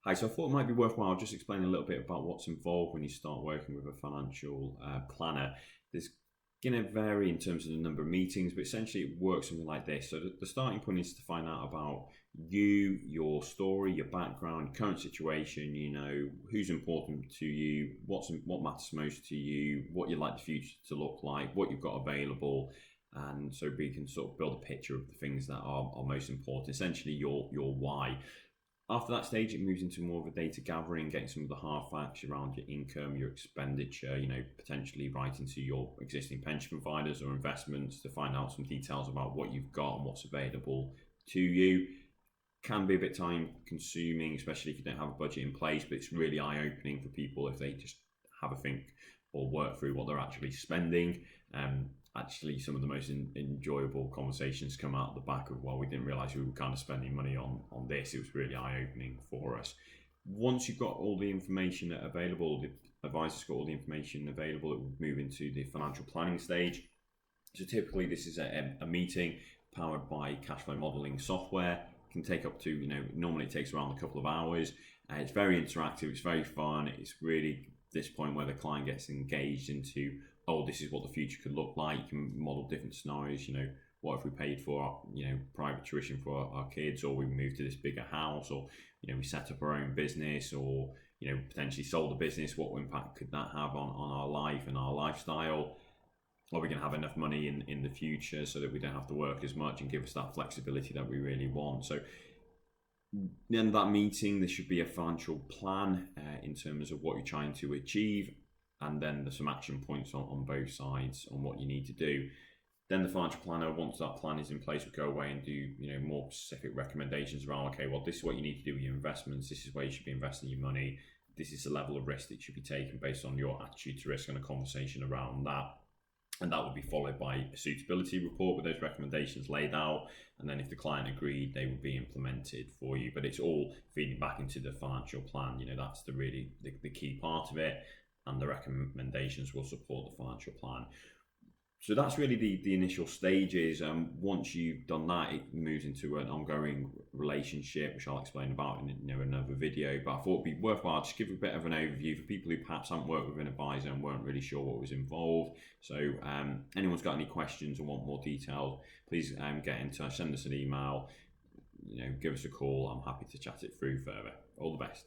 Hi, so I thought it might be worthwhile just explaining a little bit about what's involved when you start working with a financial planner. There's going to vary in terms of the number of meetings, but essentially it works something like this. So the starting point is to find out about you, your story, your background, current situation, who's important to you, what matters most to you, what you'd like the future to look like, what you've got available. And so we can sort of build a picture of the things that are most important, essentially your why. After that stage, it moves into more of a data gathering, getting some of the hard facts around your income, your expenditure, potentially writing to your existing pension providers or investments to find out some details about what you've got and what's available to you. Can be a bit time consuming, especially if you don't have a budget in place, but it's really eye opening for people if they just have a think or work through what they're actually spending. Actually, some of the most enjoyable conversations come out the back of, well, we didn't realize we were kind of spending money on this. It was really eye-opening for us. Once you've got all the information available, the advisor's got all the information available, it will move into the financial planning stage. So typically this is a meeting powered by cash flow modeling software. It can take up to, normally it takes around a couple of hours. It's very interactive, it's very fun. It's really this point where the client gets engaged into, this is what the future could look like. You can model different scenarios. What if we paid for private tuition for our kids, or we moved to this bigger house, or we set up our own business, or potentially sold a business. What impact could that have on our life and our lifestyle? Are we going to have enough money in the future so that we don't have to work as much and give us that flexibility that we really want? So then that meeting, there should be a financial plan in terms of what you're trying to achieve, and then there's some action points on both sides on what you need to do. Then the financial planner, once that plan is in place, will go away and do more specific recommendations around, okay, well, this is what you need to do with your investments, this is where you should be investing your money, this is the level of risk that should be taken based on your attitude to risk, and a conversation around that. And that would be followed by a suitability report with those recommendations laid out. And then if the client agreed, they would be implemented for you. But it's all feeding back into the financial plan. That's the key part of it. And the recommendations will support the financial plan. So that's really the initial stages. Once you've done that, it moves into an ongoing relationship, which I'll explain about in another video. But I thought it'd be worthwhile just give a bit of an overview for people who perhaps haven't worked with an advisor and weren't really sure what was involved. So anyone's got any questions or want more details, please get in touch, send us an email, give us a call. I'm happy to chat it through further. All the best.